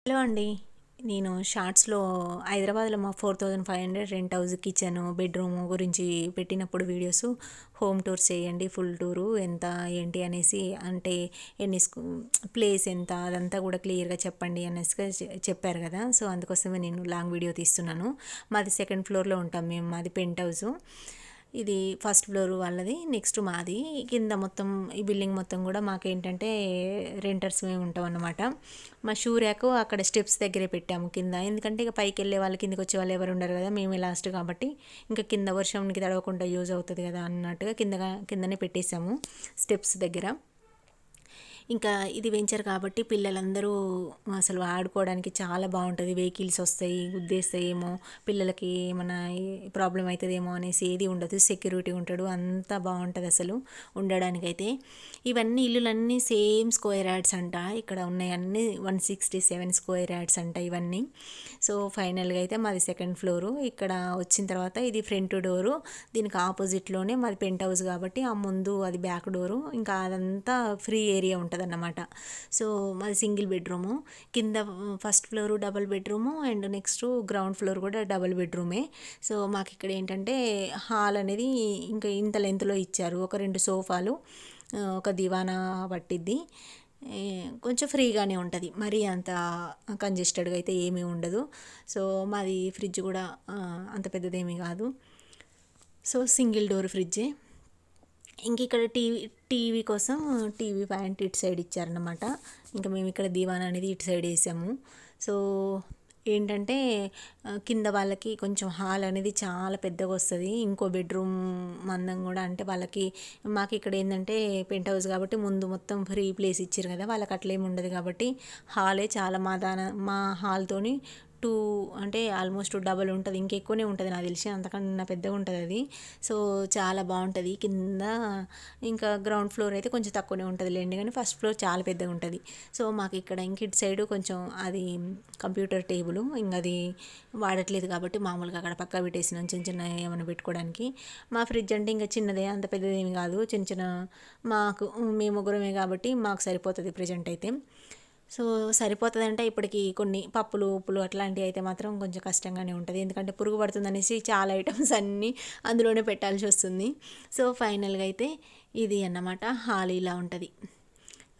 Hello అండి. నేను షార్ట్స్‌లో హైదరాబాద్‌లో మా 4500 రెంట్ హౌస్ కిచెను, బెడ్‌రూము గురించి పెట్టినప్పుడు వీడియోసు హోమ్ టూర్స్ చేయండి. ఫుల్ టూరు ఎంత ఏంటి అనేసి అంటే ఎన్ని ప్లేస్ ఎంత అదంతా కూడా క్లియర్‌గా చెప్పండి అనేసిగా చెప్పారు కదా! సో, అందుకోసమే నేను లాంగ్ వీడియో తీస్తున్నాను. మాది సెకండ్ ఫ్లోర్‌లో ఉంటాం మేము. మాది పెంట్ హౌసు. ఇది ఫస్ట్ ఫ్లోర్ వాళ్ళది. నెక్స్ట్ మాది. కింద మొత్తం ఈ బిల్డింగ్ మొత్తం కూడా మాకేంటంటే రెంటర్స్ మేము ఉంటామన్నమాట. మా షూ ర్యాకు అక్కడ స్టెప్స్ దగ్గరే పెట్టాము కింద. ఎందుకంటే ఇక పైకెళ్ళే వాళ్ళు కిందకి వచ్చే వాళ్ళు ఎవరు ఉండరు కదా! మేమే లాస్ట్ కాబట్టి ఇంకా కింద వర్షంకి తడవకుండా యూజ్ అవుతుంది కదా అన్నట్టుగా కిందనే పెట్టేసాము స్టెప్స్ దగ్గర. ఇంకా ఇది వెంచర్ కాబట్టి పిల్లలందరూ అసలు ఆడుకోవడానికి చాలా బాగుంటుంది. వెహికల్స్ వస్తాయి, గుద్దేస్తాయేమో, పిల్లలకి ఏమైనా ప్రాబ్లం అవుతుందేమో అనేసి ఏది ఉండదు. సెక్యూరిటీ ఉంటాడు, అంతా బాగుంటుంది అసలు ఉండడానికైతే. ఇవన్నీ ఇల్లులన్నీ సేమ్ స్క్వేర్ యార్డ్స్ అంట. ఇక్కడ ఉన్నాయి అన్నీ 167 స్క్వేర్ యార్డ్స్ అంట ఇవన్నీ. సో ఫైనల్గా అయితే మాది సెకండ్ ఫ్లోరు. ఇక్కడ వచ్చిన తర్వాత ఇది ఫ్రంట్ డోరు, దీనికి ఆపోజిట్లోనే మాది పెంట్ హౌస్ కాబట్టి ఆ ముందు అది బ్యాక్ డోరు. ఇంకా అదంతా ఫ్రీ ఏరియా ఉంటుంది అన్నమాట. సో మాది సింగిల్ బెడ్రూము. కింద first floor double bedroom and next ground floor కూడా డబుల్ బెడ్రూమే. సో మాకు ఇక్కడ ఏంటంటే హాల్ అనేది ఇంకా ఇంత లెంత్లో ఇచ్చారు. ఒక 2 సోఫాలు, ఒక దివానా పట్టిద్ది. కొంచెం ఫ్రీగానే ఉంటుంది, మరీ అంత కంజెస్టెడ్గా అయితే ఏమీ ఉండదు. సో మాది ఫ్రిడ్జ్ కూడా అంత పెద్దదేమీ కాదు. సో సింగిల్ డోర్ ఫ్రిడ్జే. ఇంక ఇక్కడ టీవీ కోసం టీవీ పాయింట్ ఇటు సైడ్ ఇచ్చారనమాట. ఇంకా మేము ఇక్కడ దివాన్ అనేది ఇటు సైడ్ వేసాము. సో ఏంటంటే కింద వాళ్ళకి కొంచెం హాల్ అనేది చాలా పెద్దగా వస్తుంది. ఇంకో బెడ్రూమ్ మందం కూడా అంటే వాళ్ళకి, మాకు ఇక్కడ ఏంటంటే పెంట్ హౌస్ కాబట్టి ముందు మొత్తం ఫ్రీ ప్లేస్ ఇచ్చారు కదా, వాళ్ళకి అట్లేమి ఉండదు కాబట్టి హాలే చాలా మా హాల్తోని 2 అంటే ఆల్మోస్ట్ డబల్ ఉంటుంది, ఇంకెక్కువనే ఉంటుంది నాకు తెలిసి, అంతకన్నా పెద్దగా ఉంటుంది అది. సో చాలా బాగుంటుంది. కింద ఇంకా గ్రౌండ్ ఫ్లోర్ అయితే కొంచెం తక్కువనే ఉంటుంది లేండి, కానీ ఫస్ట్ ఫ్లోర్ చాలా పెద్దగా ఉంటుంది. సో మాకు ఇక్కడ ఇంక ఇటు సైడు కొంచెం అది కంప్యూటర్ టేబుల్, ఇంకా అది వాడట్లేదు కాబట్టి మామూలుగా అక్కడ పక్క పెట్టేసినాం చిన్న చిన్న ఏమైనా పెట్టుకోవడానికి. మా ఫ్రిడ్జ్ అంటే ఇంకా చిన్నదే, అంత పెద్దదేమి కాదు, చిన్న చిన్న మాకు మేము ముగ్గురమే కాబట్టి మాకు సరిపోతుంది ప్రజెంట్ అయితే. సో సరిపోతుందంటే ఇప్పటికి కొన్ని పప్పులు ఉప్పులు అట్లాంటివి అయితే మాత్రం కొంచెం కష్టంగానే ఉంటుంది, ఎందుకంటే పురుగు పడుతుందనేసి చాలా ఐటమ్స్ అన్నీ అందులోనే పెట్టాల్సి వస్తుంది. సో ఫైనల్గా అయితే ఇది అన్నమాట. హాల్ ఇలా ఉంటుంది.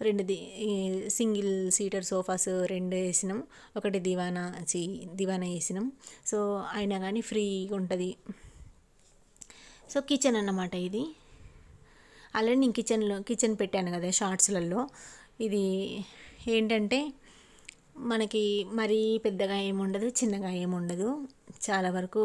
రెండుది సింగిల్ సీటర్ సోఫాస్ 2 వేసినాం, ఒకటి దివానా వేసినాం. సో అయినా కానీ ఫ్రీగా ఉంటుంది. సో కిచెన్ అన్నమాట ఇది. ఆల్రెడీ నేను కిచెన్ పెట్టాను కదా షార్ట్స్లలో. ఇది ఏంటంటే మనకి మరీ పెద్దగా ఏముండదు, చిన్నగా ఏముండదు. చాలా వరకు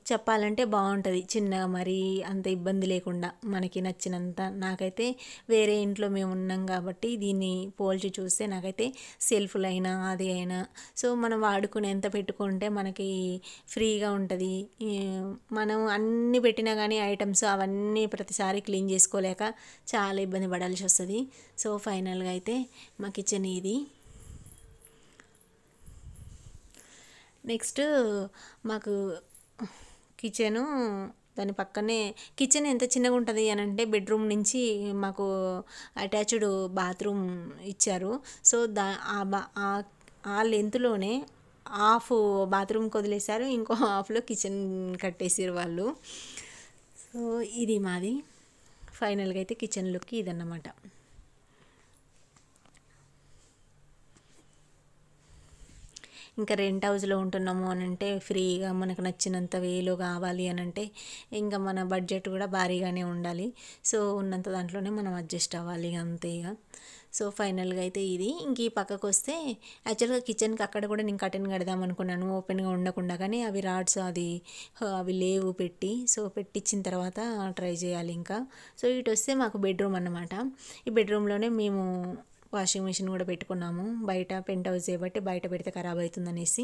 చెప్పాలంటే బాగుంటుంది, చిన్నగా మరీ అంత ఇబ్బంది లేకుండా మనకి నచ్చినంత. నాకైతే వేరే ఇంట్లో మేము ఉన్నాం కాబట్టి దీన్ని పోల్చి చూస్తే నాకైతే సెల్ఫ్లైనా అది అయినా సో మనం వాడుకునేంత పెట్టుకుంటే మనకి ఫ్రీగా ఉంటుంది. మనం అన్నీ పెట్టినా కానీ ఐటమ్స్ అవన్నీ ప్రతిసారి క్లీన్ చేసుకోలేక చాలా ఇబ్బంది పడాల్సి వస్తుంది. సో ఫైనల్గా అయితే మా కిచెన్ ఇది. నెక్స్ట్ మాకు కిచెను, దాని పక్కనే కిచెన్ ఎంత చిన్నగా ఉంటుంది అని అంటే బెడ్రూమ్ నుంచి మాకు అటాచ్డ్ బాత్రూమ్ ఇచ్చారు. సో ఆ లెంత్లోనే హాఫ్ బాత్రూమ్కి వదిలేశారు, ఇంకో హాఫ్లో కిచెన్ కట్టేసారు వాళ్ళు. సో ఇది మాది ఫైనల్గా అయితే కిచెన్ లుక్ ఇదన్నమాట. ఇంకా రెంట్ హౌస్లో ఉంటున్నాము అని అంటే ఫ్రీగా మనకు నచ్చినంత వేలో కావాలి అని అంటే ఇంకా మన బడ్జెట్ కూడా భారీగానే ఉండాలి. సో ఉన్నంత దాంట్లోనే మనం అడ్జస్ట్ అవ్వాలి అంతే ఇక. సో ఫైనల్గా అయితే ఇది. ఇంక ఈ పక్కకు వస్తే యాక్చువల్గా కిచెన్కి అక్కడ కూడా నేను కర్టెన్ కడదాం అనుకున్నాను ఓపెన్గా ఉండకుండా, కానీ అవి రాడ్స్ అవి లేవు పెట్టి. సో పెట్టించిన తర్వాత ట్రై చేయాలి ఇంకా. సో ఇటు వస్తే మాకు బెడ్రూమ్ అన్నమాట. ఈ బెడ్రూమ్లోనే మేము వాషింగ్ మిషన్ కూడా పెట్టుకున్నాము. బయట పెంట్ హౌస్ చేయబట్టి బయట పెడితే ఖరాబ్ అవుతుందనేసి.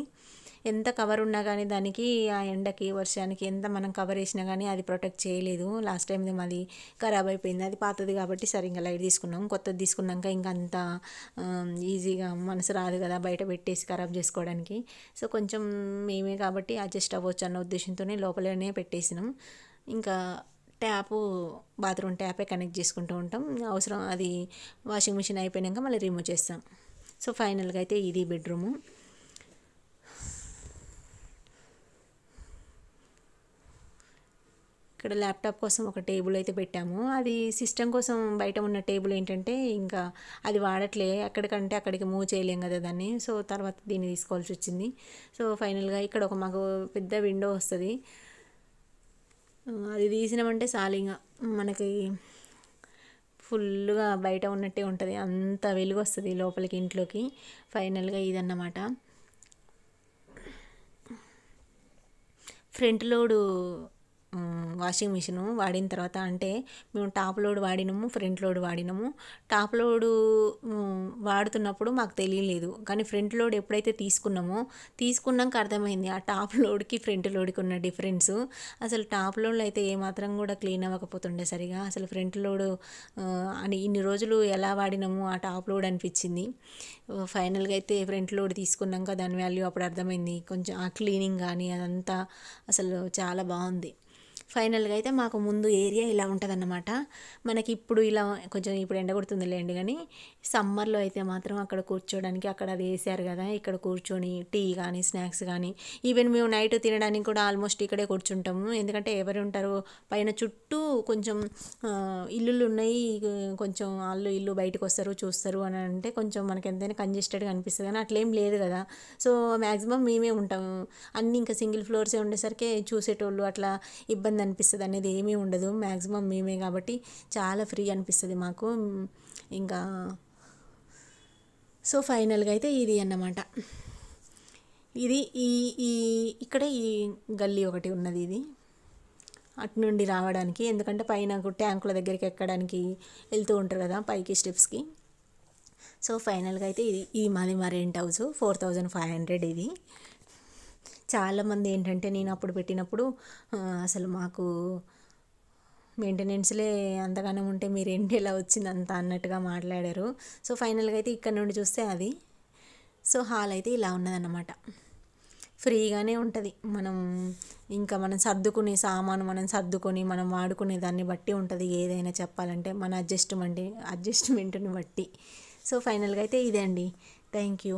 ఎంత కవర్ ఉన్నా కానీ దానికి ఆ ఎండకి వర్షానికి ఎంత మనం కవర్ వేసినా కానీ అది ప్రొటెక్ట్ చేయలేదు. లాస్ట్ టైం మాది ఖరాబ్ అయిపోయింది, అది పాతది కాబట్టి సరిగ్గా లైట్ తీసుకున్నాం. కొత్తది తీసుకున్నాక ఇంకా అంత ఈజీగా మనసు రాదు కదా బయట పెట్టేసి ఖరాబ్ చేసుకోవడానికి. సో కొంచెం మేమే కాబట్టి అడ్జస్ట్ అవ్వచ్చు అన్న ఉద్దేశంతోనే లోపలనే పెట్టేసినాం. ఇంకా బాత్రూమ్ ట్యాపే కనెక్ట్ చేసుకుంటూ ఉంటాం. అవసరం అది వాషింగ్ మిషన్ అయిపోయాక మళ్ళీ రిమూవ్ చేస్తాం. సో ఫైనల్గా అయితే ఇది బెడ్రూము. ఇక్కడ ల్యాప్టాప్ కోసం ఒక టేబుల్ అయితే పెట్టాము. అది సిస్టమ్ కోసం బయట ఉన్న టేబుల్ ఏంటంటే ఇంకా అది వాడట్లే, అక్కడికంటే అక్కడికి మూవ్ చేయలేం కదా దాన్ని. సో తర్వాత దీన్ని తీసుకోవాల్సి వచ్చింది. సో ఫైనల్గా ఇక్కడ ఒక మాకు పెద్ద విండో వస్తుంది, అది తీసినామంటే సాలింగా మనకి ఫుల్గా బయట ఉన్నట్టే ఉంటుంది, అంత వెలుగు వస్తుంది లోపలికి ఇంట్లోకి. ఫైనల్గా ఇదన్నమాట. ఫ్రంట్ లోడు వాషింగ్ మిషన్ వాడిన తర్వాత, అంటే మేము టాప్ లోడ్ వాడినాము, ఫ్రంట్ లోడ్ వాడినాము. టాప్ లోడు వాడుతున్నప్పుడు మాకు తెలియలేదు, కానీ ఫ్రంట్ లోడ్ ఎప్పుడైతే తీసుకున్నాక అర్థమైంది ఆ టాప్ లోడ్కి ఫ్రంట్ లోడ్కి ఉన్న డిఫరెన్స్. అసలు టాప్ లోడ్లో అయితే ఏమాత్రం కూడా క్లీన్ అవ్వకపోతుండే సరిగా. అసలు ఫ్రంట్ లోడ్ అని ఇన్ని రోజులు ఎలా వాడినాము ఆ టాప్ లోడ్ అనిపించింది. ఫైనల్గా అయితే ఫ్రంట్ లోడ్ తీసుకున్నాక దాని వాల్యూ అప్పుడు అర్థమైంది. కొంచెం ఆ క్లీనింగ్ కానీ అదంతా అసలు చాలా బాగుంది. ఫైనల్గా అయితే మాకు ముందు ఏరియా ఇలా ఉంటుందన్నమాట. మనకి ఇప్పుడు ఇలా కొంచెం ఇప్పుడు ఎండ కొడుతుందిలేండి, కానీ సమ్మర్లో అయితే మాత్రం అక్కడ కూర్చోడానికి, అక్కడ అది వేసారు కదా, ఇక్కడ కూర్చొని టీ కానీ స్నాక్స్ కానీ, ఈవెన్ మేము నైట్ తినడానికి కూడా ఆల్మోస్ట్ ఇక్కడే కూర్చుంటాము. ఎందుకంటే ఎవరు ఉంటారు పైన, చుట్టూ కొంచెం ఇల్లులు ఉన్నాయి, కొంచెం వాళ్ళు ఇల్లు బయటకు వస్తారు చూస్తారు అని అంటే కొంచెం మనకి ఎంతైనా కంజెస్టెడ్గా అనిపిస్తుంది, కానీ అట్లేం లేదు కదా. సో మ్యాక్సిమం మేమే ఉంటాము, అన్నీ ఇంకా సింగిల్ ఫ్లోర్సే ఉండేసరికి చూసేటోళ్ళు అట్లా ఇబ్బంది అనిపిస్తుంది అనేది ఏమీ ఉండదు. మ్యాక్సిమం మేమే కాబట్టి చాలా ఫ్రీ అనిపిస్తుంది మాకు. ఇంకా సో ఫైనల్గా అయితే ఇది అన్నమాట. ఇది ఈ ఇక్కడ ఈ గల్లీ ఒకటి ఉన్నది, ఇది అటు నుండి రావడానికి. ఎందుకంటే పైన ట్యాంకుల దగ్గరికి ఎక్కడానికి వెళ్తూ ఉంటారు కదా పైకి స్టెప్స్కి. సో ఫైనల్గా అయితే ఇది మాది మా రెంట్ హౌస్, 4500 ఇది. చాలామంది ఏంటంటే నేను అప్పుడు పెట్టినప్పుడు అసలు మాకు మెయింటెనెన్స్లే అంతగానో ఉంటే మీ రెంట్ ఎలా వచ్చింది అంత అన్నట్టుగా మాట్లాడారు. సో ఫైనల్గా అయితే ఇక్కడ నుండి చూస్తే అది. సో హాల్ అయితే ఇలా ఉన్నదన్నమాట. ఫ్రీగానే ఉంటుంది, మనం సర్దుకునే సామాను మనం సర్దుకొని మనం వాడుకునే దాన్ని బట్టి ఉంటుంది ఏదైనా చెప్పాలంటే, మన అడ్జస్ట్మెంట్ని బట్టి. సో ఫైనల్గా అయితే ఇదే అండి. Thank you.